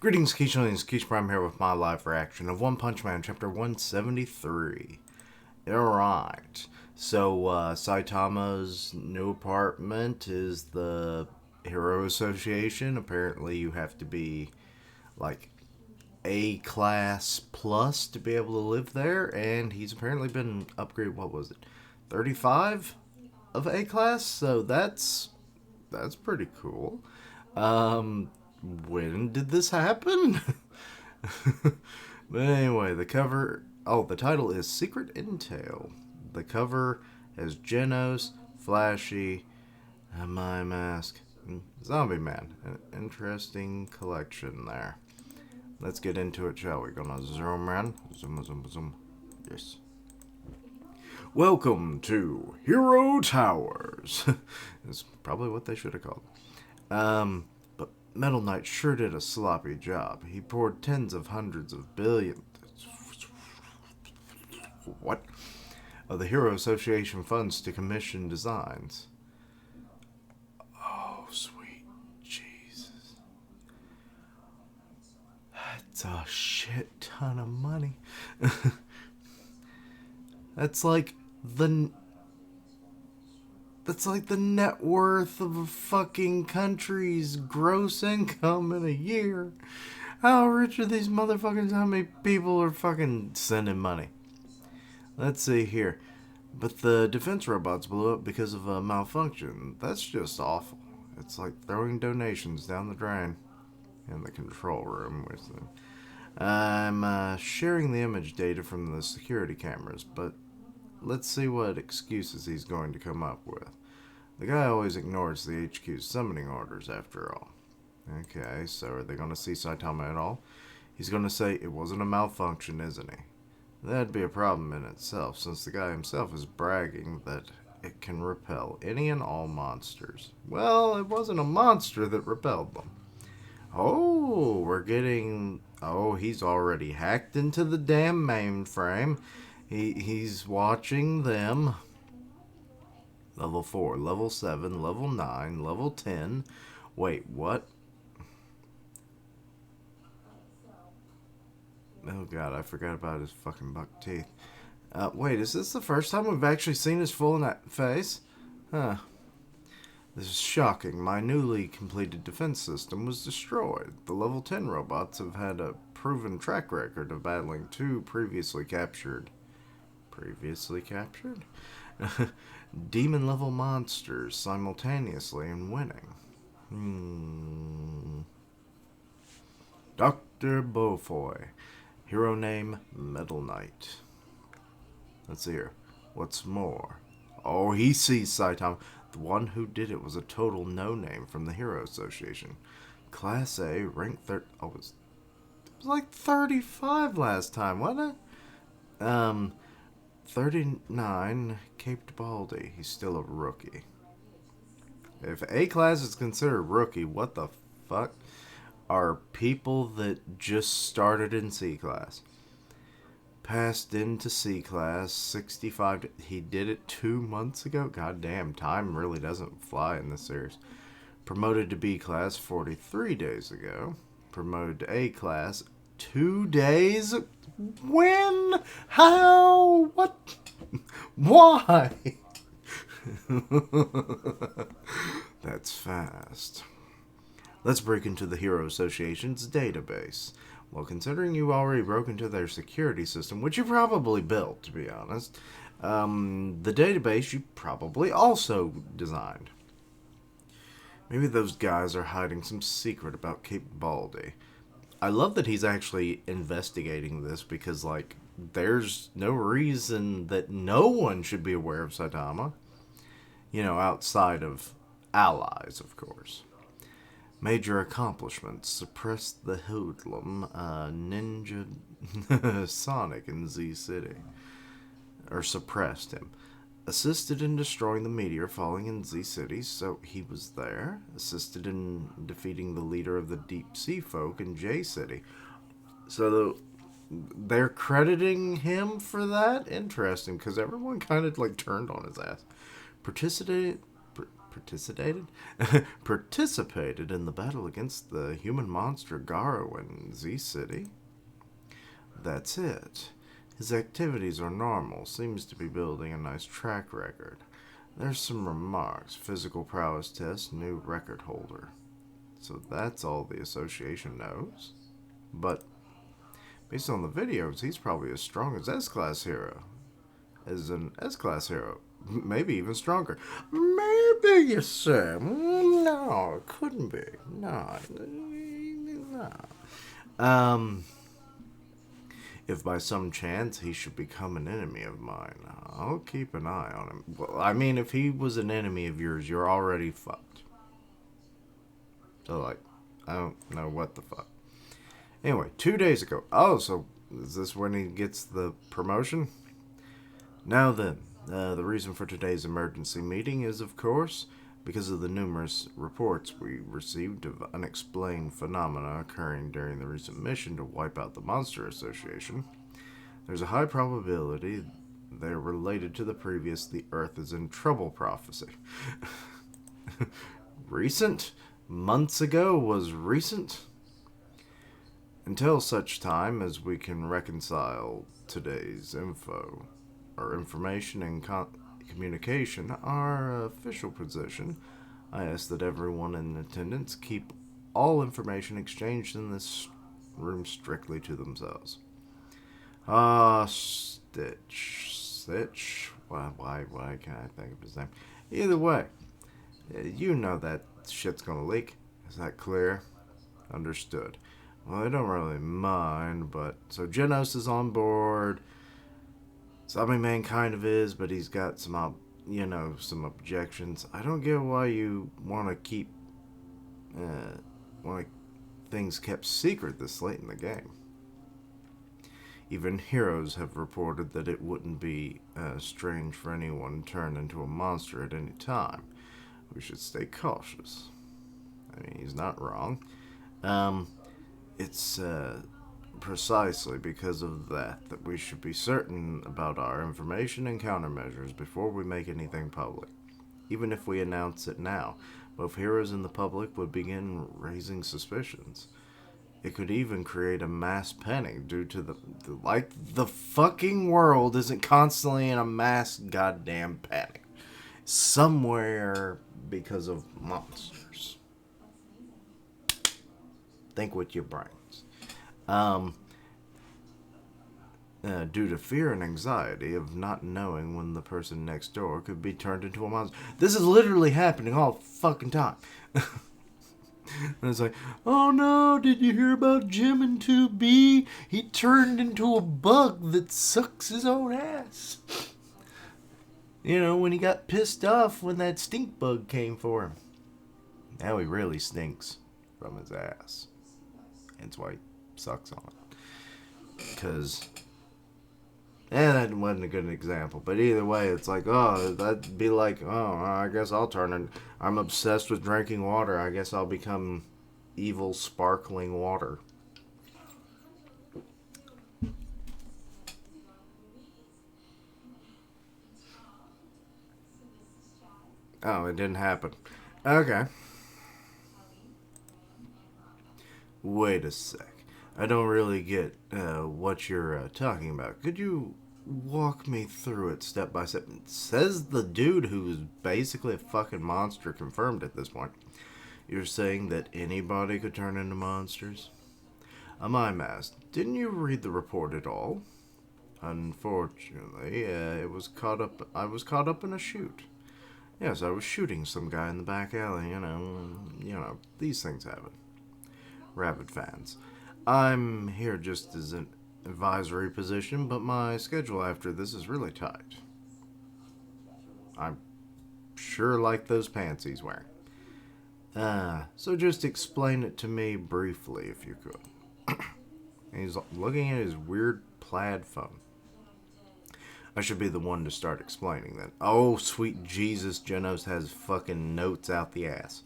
Greetings, Keisha. Keish Prime here with my live reaction of One Punch Man, Chapter 173. Alright. So, Saitama's new apartment is the Hero Association. Apparently, you have to be, like, A class plus to be able to live there, and he's apparently been upgraded, what was it, 35 of A class? So, that's pretty cool. Um, when did this happen? But anyway, the cover. Oh, the title is Secret Intel. The cover has Genos, Flashy, a My Mask, and Zombie Man. An interesting collection there. Let's get into it, shall we? Gonna zoom in. Zoom, zoom, zoom. Yes. Welcome to Hero Towers. That's probably what they should have called. But Metal Knight sure did a sloppy job. He poured tens of hundreds of billions. What? Of the Hero Association funds to commission designs. Oh, sweet Jesus. That's a shit ton of money. That's like the That's like the net worth of a fucking country's gross income in a year. How rich are these motherfuckers? How many people are fucking sending money? Let's see here. But the defense robots blew up because of a malfunction. That's just awful. It's like throwing donations down the drain in the control room with them. I'm sharing the image data from the security cameras, but let's see what excuses he's going to come up with. The guy always ignores the HQ's summoning orders, after all. Okay, so are they going to see Saitama at all? He's going to say it wasn't a malfunction, isn't he? That'd be a problem in itself, since the guy himself is bragging that it can repel any and all monsters. Well, it wasn't a monster that repelled them. Oh, we're getting... Oh, he's already hacked into the damn mainframe. He's watching them. Level 4, level 7, level 9, level 10. Wait, what? Oh god, I forgot about his fucking buck teeth. Wait, is this the first time we've actually seen his full face? Huh. This is shocking. My newly completed defense system was destroyed. The level 10 robots have had a proven track record of battling two previously captured... Previously captured? Demon level monsters simultaneously and winning. Dr. Beaufoy. Hero name Metal Knight. Let's see here. What's more? Oh, he sees Saitama. The one who did it was a total no-name from the Hero Association. Class A, rank 30. Oh, it was like 35 last time, wasn't it? 39, Caped Baldy. He's still a rookie. If A class is considered rookie, what the fuck are people that just started in C class? Passed into C class, 65. He did it 2 months ago? God damn, time really doesn't fly in this series. Promoted to B class 43 days ago. Promoted to A class 2 days? When? How? What? Why? That's fast. Let's break into the Hero Association's database. Well, considering you already broke into their security system, which you probably built, to be honest, the database you probably also designed. Maybe those guys are hiding some secret about Cape Baldy. I love that he's actually investigating this because, like, there's no reason that no one should be aware of Saitama. You know, outside of allies, of course. Major accomplishments. Suppressed the hoodlum, Ninja Sonic in Z City. Or suppressed him. Assisted in destroying the meteor falling in Z City, so he was there. Assisted in defeating the leader of the Deep Sea Folk in J City. So they're crediting him for that? Interesting, because everyone kind of like turned on his ass. Participated participated in the battle against the human monster Garo in Z-City. That's it. His activities are normal, seems to be building a nice track record. There's some remarks, physical prowess test, new record holder. So that's all the association knows? But, based on the videos, he's probably as strong as S-Class Hero. As an S-Class Hero. Maybe even stronger. Maybe, you say? No, it couldn't be. No. If by some chance he should become an enemy of mine, I'll keep an eye on him. Well, I mean, if he was an enemy of yours, you're already fucked. So, like, I don't know what the fuck. Anyway, 2 days ago. Oh, so is this when he gets the promotion? Now then, the reason for today's emergency meeting is, of course, because of the numerous reports we received of unexplained phenomena occurring during the recent mission to wipe out the Monster Association. There's a high probability they're related to the previous "the Earth is in trouble" prophecy. Recent? Months ago was recent? Until such time as we can reconcile today's information and communication, our official position, I ask that everyone in attendance keep all information exchanged in this room strictly to themselves. Stitch. Why can't I think of his name? Either way, you know that shit's gonna leak. Is that clear? Understood. Well, I don't really mind, but so Genos is on board. Zombie Man kind of is, but he's got some, some objections. I don't get why you want to keep, things kept secret this late in the game. Even heroes have reported that it wouldn't be strange for anyone to turn into a monster at any time. We should stay cautious. I mean, he's not wrong. It's precisely because of that we should be certain about our information and countermeasures before we make anything public. Even if we announce it now, both heroes and the public would begin raising suspicions. It could even create a mass panic due to the fucking world isn't constantly in a mass goddamn panic. Somewhere because of monsters. Think with your brains. Due to fear and anxiety of not knowing when the person next door could be turned into a monster. This is literally happening all the fucking time. And it's like, oh no, did you hear about Jim in 2B? He turned into a bug that sucks his own ass. You know, when he got pissed off when that stink bug came for him. Now he really stinks from his ass. That's why he sucks on it. Because, that wasn't a good example. But either way, it's like, oh, that'd be like, oh, I guess I'll turn it. I'm obsessed with drinking water. I guess I'll become evil sparkling water. Oh, it didn't happen. Okay. Wait a sec. I don't really get what you're talking about. Could you walk me through it step by step? Says the dude who's basically a fucking monster, confirmed at this point. You're saying that anybody could turn into monsters? I'm asked, didn't you read the report at all? Unfortunately, I was caught up in a shoot. Yes, I was shooting some guy in the back alley, you know, these things happen. Rabid fans. I'm here just as an advisory position, but my schedule after this is really tight. I'm sure like those pants he's wearing. So just explain it to me briefly, if you could. He's looking at his weird plaid phone. I should be the one to start explaining that. Oh, sweet Jesus, Genos has fucking notes out the ass.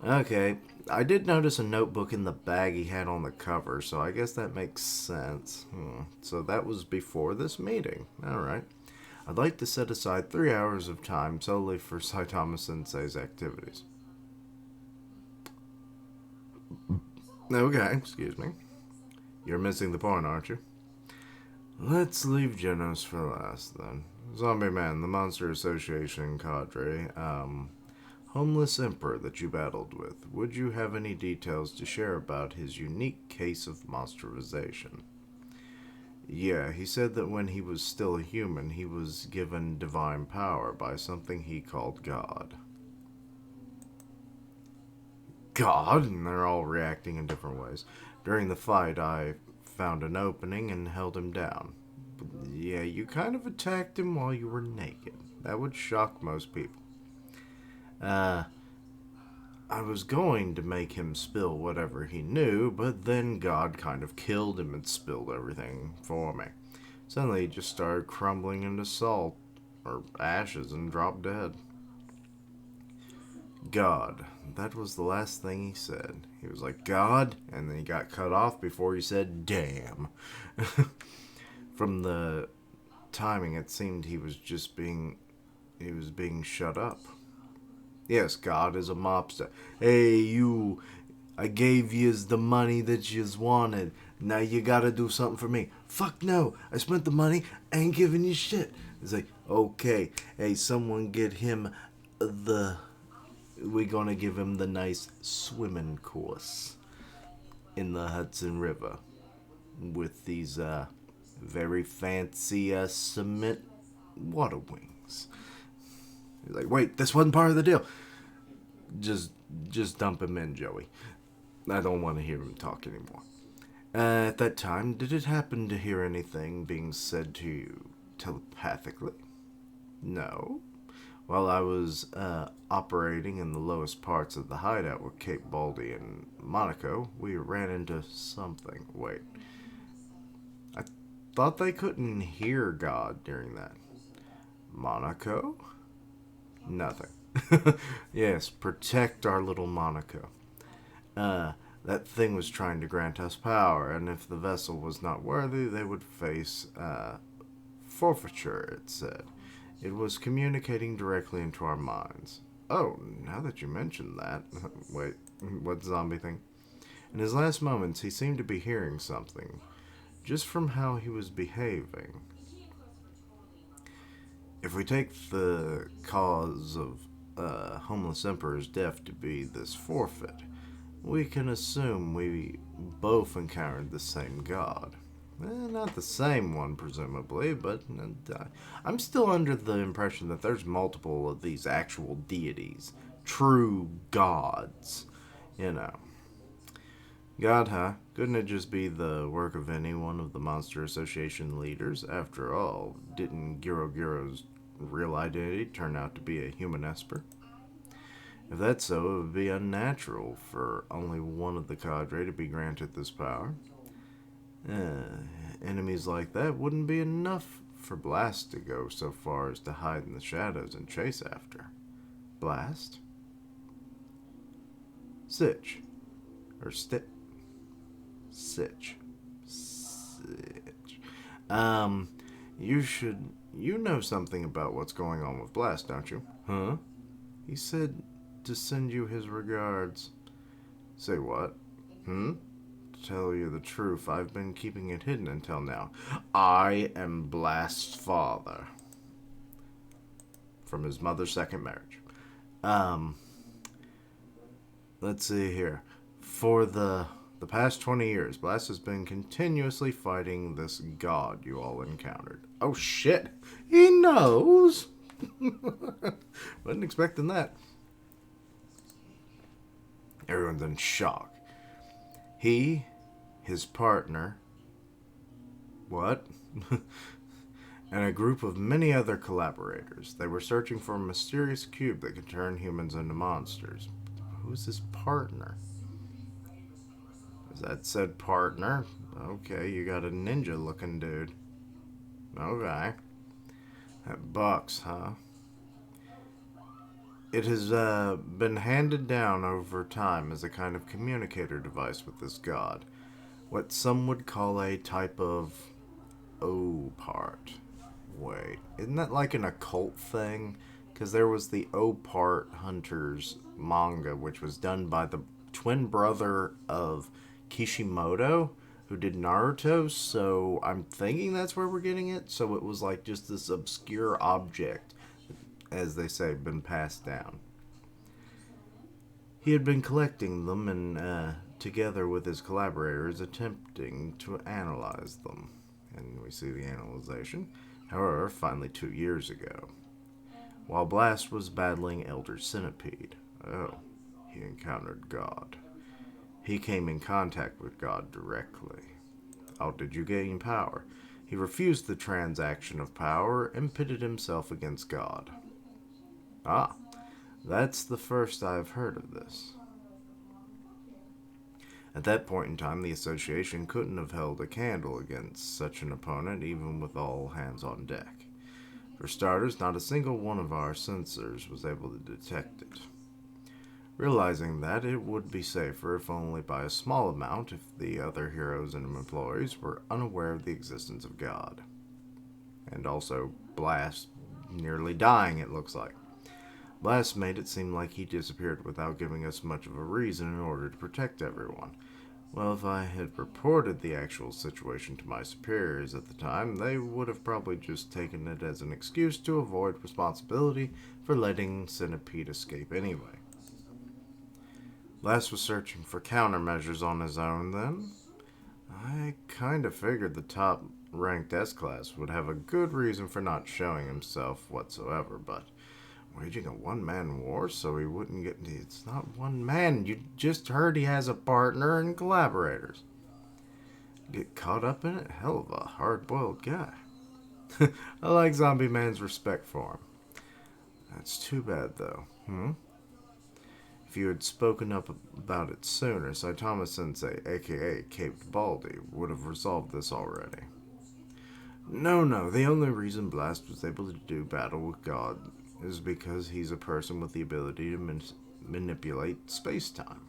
Okay, I did notice a notebook in the bag he had on the cover, so I guess that makes sense. So that was before this meeting. Alright. I'd like to set aside 3 hours of time solely for Saitama Sensei's activities. Okay, excuse me. You're missing the point, aren't you? Let's leave Genos for last, then. Zombie Man, the Monster Association cadre, homeless emperor that you battled with. Would you have any details to share about his unique case of monsterization? Yeah, he said that when he was still a human, he was given divine power by something he called God. God? And they're all reacting in different ways. During the fight, I found an opening and held him down. Yeah, you kind of attacked him while you were naked. That would shock most people. I was going to make him spill whatever he knew, but then God kind of killed him and spilled everything for me. Suddenly he just started crumbling into salt, or ashes, and dropped dead. God. That was the last thing he said. He was like, God, and then he got cut off before he said, damn. From the timing, it seemed he was being shut up. Yes, God is a mobster. Hey, you, I gave yous the money that yous wanted. Now you gotta do something for me. Fuck no, I spent the money, I ain't giving you shit. It's like, okay, hey, someone get him we're gonna give him the nice swimming course in the Hudson River with these very fancy cement water wings. He's like, wait, this wasn't part of the deal. Just dump him in, Joey. I don't want to hear him talk anymore. At that time, did it happen to hear anything being said to you telepathically? No. While I was operating in the lowest parts of the hideout with Cape Baldy and Monaco, we ran into something. Wait. I thought they couldn't hear God during that. Monaco? Nothing. Yes, protect our little Monaco. That thing was trying to grant us power, and if the vessel was not worthy, they would face forfeiture, it said. It was communicating directly into our minds. Oh, now that you mention that. Wait, what zombie thing? In his last moments, he seemed to be hearing something, just from how he was behaving. If we take the cause of Homeless Emperor's death to be this forfeit, we can assume we both encountered the same god. Not the same one, presumably, but I'm still under the impression that there's multiple of these actual deities. True gods. You know. God, huh? Couldn't it just be the work of any one of the Monster Association leaders? After all, didn't Giro's real identity turn out to be a human esper? If that's so, it would be unnatural for only one of the cadre to be granted this power. Enemies like that wouldn't be enough for Blast to go so far as to hide in the shadows and chase after. Blast? Sitch. Or Stitch. Sitch. You know something about what's going on with Blast, don't you? Huh? He said to send you his regards. Say what? To tell you the truth, I've been keeping it hidden until now. I am Blast's father. From his mother's second marriage. Let's see here. For the past 20 years, Blast has been continuously fighting this god you all encountered. Oh shit! He knows! Wasn't expecting that. Everyone's in shock. He, his partner, what? And a group of many other collaborators. They were searching for a mysterious cube that could turn humans into monsters. Who's his partner? Is that said partner? Okay, you got a ninja-looking dude. Okay. That box, huh? It has been handed down over time as a kind of communicator device with this god. What some would call a type of O part. Wait, isn't that like an occult thing? Because there was the O-Part Hunters manga, which was done by the twin brother of Kishimoto, who did Naruto, so I'm thinking that's where we're getting it. So it was like just this obscure object, as they say, been passed down. He had been collecting them and, together with his collaborators, attempting to analyze them. And we see the analyzation. However, finally 2 years ago, while Blast was battling Elder Centipede, he encountered God. He came in contact with God directly. How did you gain power? He refused the transaction of power and pitted himself against God. Ah, that's the first I've heard of this. At that point in time, the association couldn't have held a candle against such an opponent, even with all hands on deck. For starters, not a single one of our sensors was able to detect it. Realizing that, it would be safer, if only by a small amount, if the other heroes and employees were unaware of the existence of God. And also, Blast nearly dying, it looks like. Blast made it seem like he disappeared without giving us much of a reason in order to protect everyone. Well, if I had reported the actual situation to my superiors at the time, they would have probably just taken it as an excuse to avoid responsibility for letting Centipede escape anyway. Blast was searching for countermeasures on his own then. I kinda figured the top ranked S-Class would have a good reason for not showing himself whatsoever, but waging a one-man war so he wouldn't get... It's not one man. You just heard he has a partner and collaborators. Get caught up in it? Hell of a hard-boiled guy. I like Zombie Man's respect for him. That's too bad, though. If you had spoken up about it sooner, Saitama Sensei, aka Caped Baldy, would have resolved this already. No. The only reason Blast was able to do battle with God is because he's a person with the ability to manipulate space-time.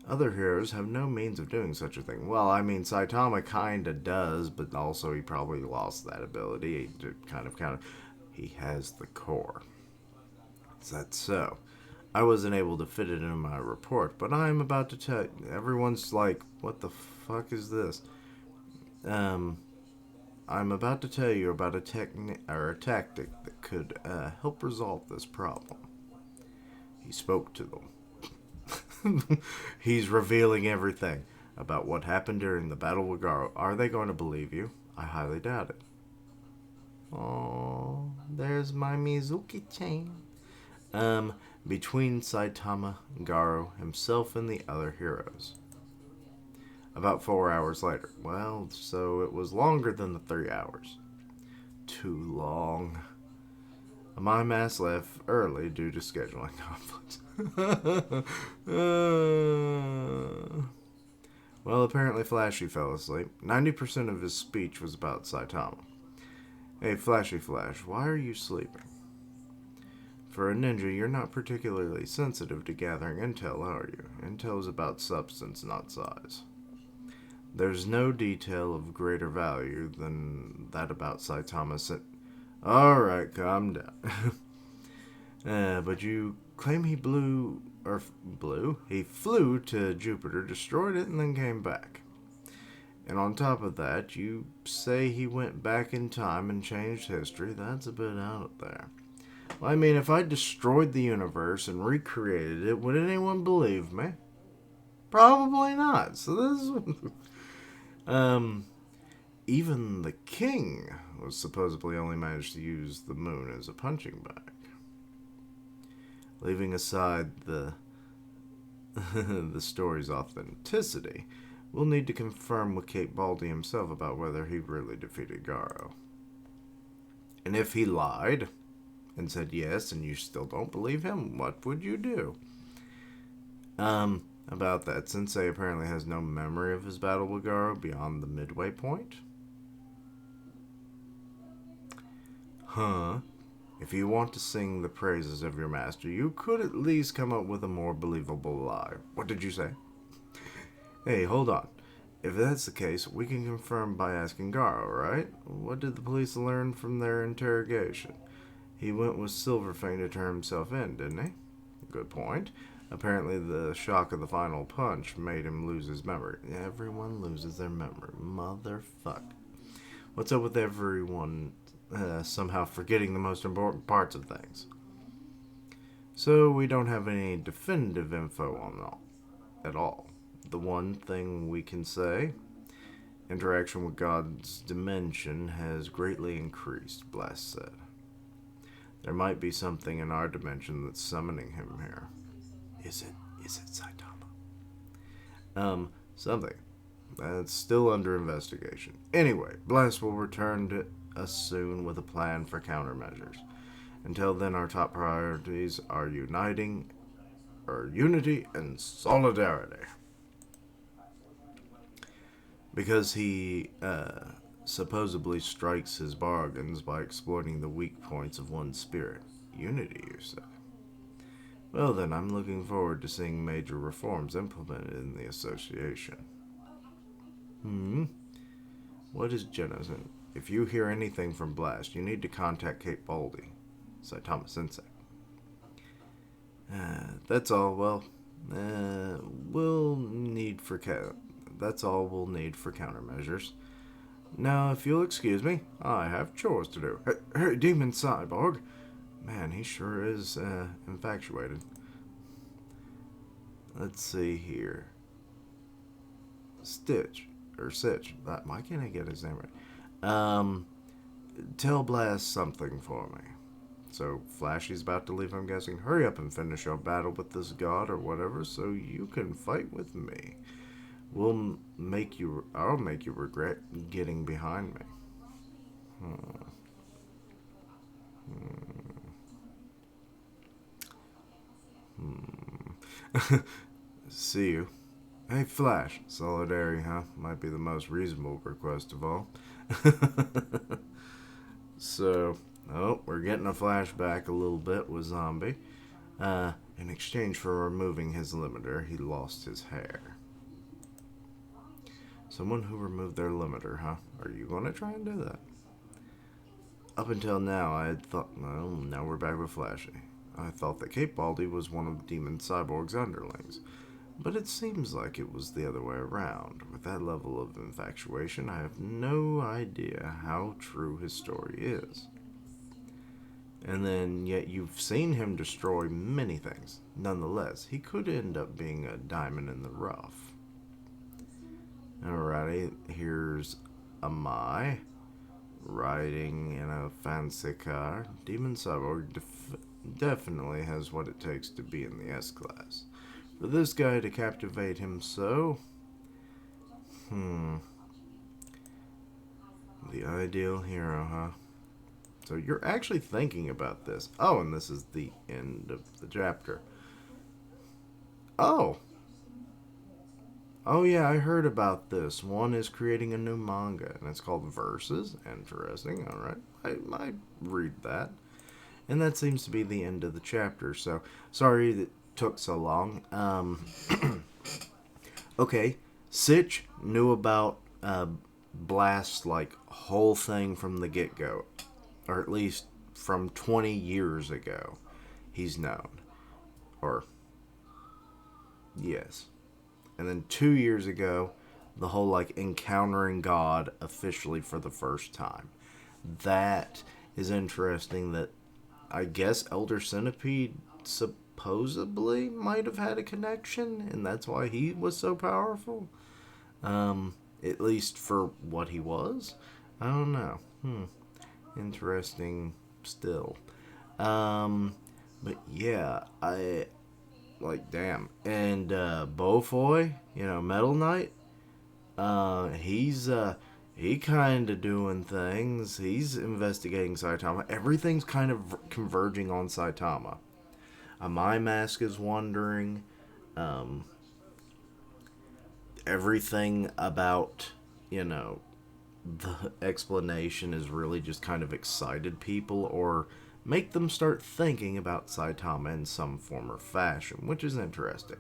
Other heroes have no means of doing such a thing. Well, I mean, Saitama kinda does, but also he probably lost that ability to kind of... He has the core. Is that so? I wasn't able to fit it in my report, but I'm about to tell you. Everyone's like, what the fuck is this? I'm about to tell you about a tactic that could help resolve this problem. He spoke to them. He's revealing everything about what happened during the Battle with Garo. Are they going to believe you? I highly doubt it. Oh, there's my Mizuki chain. Between Saitama, Garo, himself, and the other heroes. About 4 hours later. Well, so it was longer than the 3 hours. Too long. My mass left early due to scheduling conflicts. Well, apparently Flashy fell asleep. 90% of his speech was about Saitama. Hey, Flashy Flash, why are you sleeping? For a ninja, you're not particularly sensitive to gathering intel, are you? Intel is about substance, not size. There's no detail of greater value than that about Saitama. Alright, calm down. But you claim he he flew to Jupiter, destroyed it, and then came back. And on top of that, you say he went back in time and changed history. That's a bit out there. Well, I mean, if I destroyed the universe and recreated it, would anyone believe me? Probably not. So this is... Even the king was supposedly only managed to use the moon as a punching bag. Leaving aside the the story's authenticity, we'll need to confirm with Caped Baldy himself about whether he really defeated Garo. And if he lied and said yes and you still don't believe him, what would you do? About that, Sensei apparently has no memory of his battle with Garo beyond the midway point. Huh? If you want to sing the praises of your master, you could at least come up with a more believable lie. What did you say? Hey, hold on. If that's the case, we can confirm by asking Garo, right? What did the police learn from their interrogation? He went with Silverfang to turn himself in, didn't he? Good point. Apparently, the shock of the final punch made him lose his memory. Everyone loses their memory. Motherfuck. What's up with everyone somehow forgetting the most important parts of things? So, we don't have any definitive info on that at all. The one thing we can say, interaction with God's dimension has greatly increased, Blast said. There might be something in our dimension that's summoning him here. Is it Saitama? Something. That's still under investigation. Anyway, Blast will return to us soon with a plan for countermeasures. Until then, our top priorities are unity and solidarity. Because he supposedly strikes his bargains by exploiting the weak points of one spirit. Unity, you say? Well then, I'm looking forward to seeing major reforms implemented in the association. What is Genosyn? If you hear anything from Blast, you need to contact Kate Baldy, Saitama Sensei. That's all. Well, that's all we'll need for countermeasures. Now, if you'll excuse me, I have chores to do. Hey, Demon Cyborg. Man, he sure is infatuated. Let's see here. Sitch. Why can't I get his name right? Tell Blast something for me. So, Flashy's about to leave, I'm guessing. Hurry up and finish your battle with this god or whatever so you can fight with me. I'll make you regret getting behind me. See you. Hey, Flash. Solidarity, huh? Might be the most reasonable request of all. So, we're getting a flashback a little bit with Zombie. In exchange for removing his limiter, he lost his hair. Someone who removed their limiter, huh? Are you going to try and do that? Up until now, I had thought... Well, now we're back with Flashy. I thought that Kate Baldy was one of Demon Cyborg's underlings. But it seems like it was the other way around. With that level of infatuation, I have no idea how true his story is. And then, yet you've seen him destroy many things. Nonetheless, he could end up being a diamond in the rough. Alrighty, here's Amai riding in a fancy car. Demon Cyborg definitely has what it takes to be in the S-Class. For this guy to captivate him so... The ideal hero, huh? So you're actually thinking about this. Oh, and this is the end of the chapter. Oh! Oh yeah, I heard about this. One is creating a new manga, and it's called Versus. Interesting, alright. I might read that. And that seems to be the end of the chapter, so sorry that it took so long. Okay, Sitch knew about Blast's, whole thing from the get-go. Or at least from 20 years ago, he's known. Or, yes. And then 2 years ago, the whole, encountering God officially for the first time. That is interesting that I guess Elder Centipede supposedly might have had a connection, and that's why he was so powerful. At least for what he was. I don't know. Interesting still. But yeah, damn. And Beaufoy, Metal Knight, he kind of doing things. He's investigating Saitama. Everything's kind of converging on Saitama. My Mask is wondering. Everything about, the explanation is really just kind of excited people or make them start thinking about Saitama in some form or fashion, which is interesting.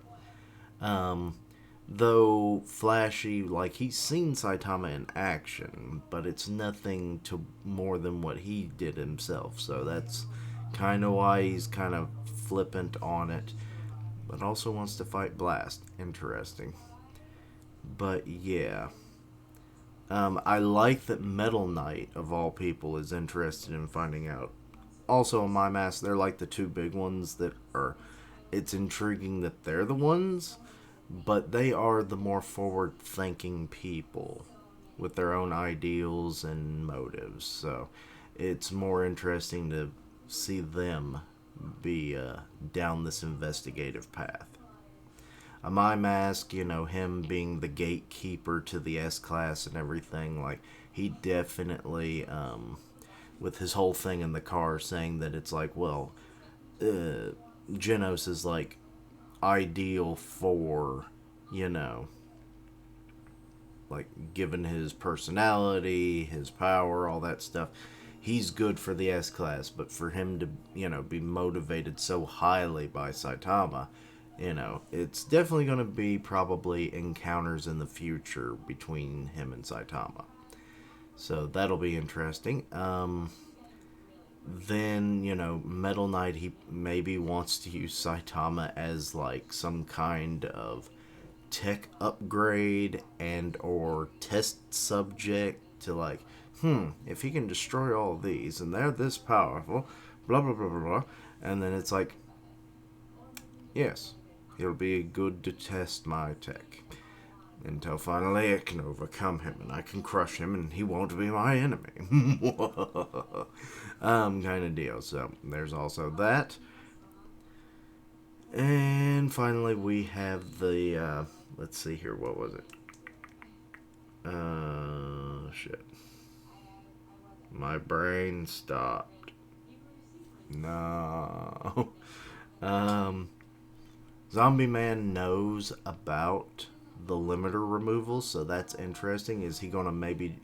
though flashy, like he's seen Saitama in action, but it's nothing to more than what he did himself. So that's kind of why he's kind of flippant on it, but also wants to fight Blast. Interesting. But yeah. I like that Metal Knight, of all people, is interested in finding out. Also, in my mask, they're like the two big ones that are. It's intriguing that they're the ones, but they are the more forward thinking people with their own ideals and motives. So it's more interesting to see them be down this investigative path. My mask, him being the gatekeeper to the S class and everything, like he definitely, with his whole thing in the car saying that it's like, well, Genos is like ideal for, you know, like given his personality, his power, all that stuff. He's good for the S class, but for him to, be motivated so highly by Saitama, it's definitely going to be probably encounters in the future between him and Saitama. So that'll be interesting. Then, Metal Knight, he maybe wants to use Saitama as like some kind of tech upgrade and or test subject to like, if he can destroy all these and they're this powerful, blah blah blah blah blah. And then it's like, yes, he'll be good to test my tech until finally I can overcome him and I can crush him and he won't be my enemy. Kind of deal. So there's also that. And finally we have the, let's see here, what was it? Shit. My brain stopped. No. Zombie Man knows about the limiter removal, so that's interesting. Is he going to maybe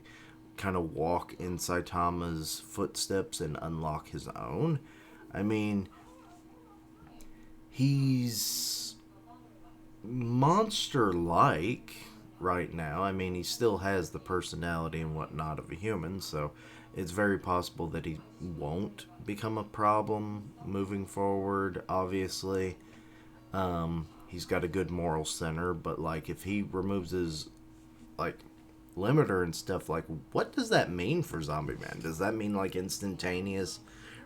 kind of walk in Saitama's footsteps and unlock his own? I mean, he's monster-like right now. I mean, he still has the personality and whatnot of a human, so it's very possible that he won't become a problem moving forward, obviously. He's got a good moral center, but like if he removes his like limiter and stuff, like what does that mean for Zombie Man? Does that mean like instantaneous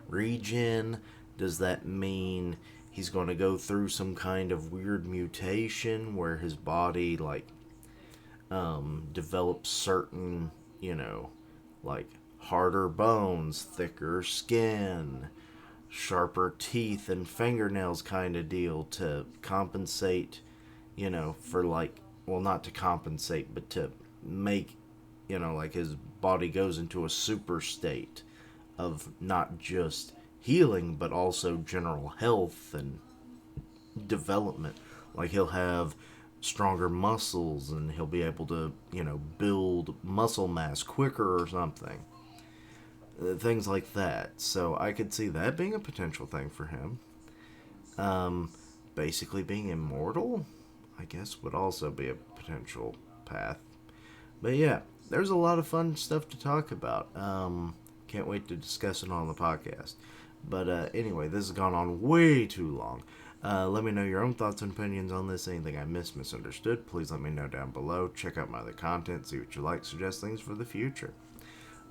regen? Does that mean he's going to go through some kind of weird mutation where his body like develops certain, like harder bones, thicker skin, sharper teeth and fingernails kind of deal to compensate, for like, well, not to compensate, but to make, like his body goes into a super state of not just healing, but also general health and development. Like he'll have stronger muscles and he'll be able to, build muscle mass quicker or something. Things like that. So I could see that being a potential thing for him. Basically being immortal, I guess, would also be a potential path. But yeah, there's a lot of fun stuff to talk about. Can't wait to discuss it on the podcast. But anyway, this has gone on way too long. Let me know your own thoughts and opinions on this. Anything I missed, misunderstood, please let me know down below. Check out my other content, see what you like, suggest things for the future.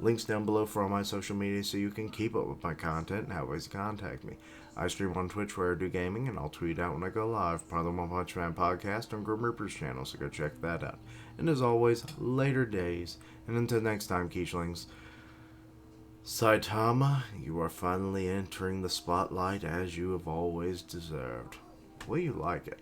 Links down below for all my social media so you can keep up with my content and have ways to contact me. I stream on Twitch where I do gaming, and I'll tweet out when I go live. Part of the One Punch Man podcast on Grim Reaper's channel, so go check that out. And as always, later days. And until next time, Quiche-lings, Saitama, you are finally entering the spotlight as you have always deserved. Will you like it?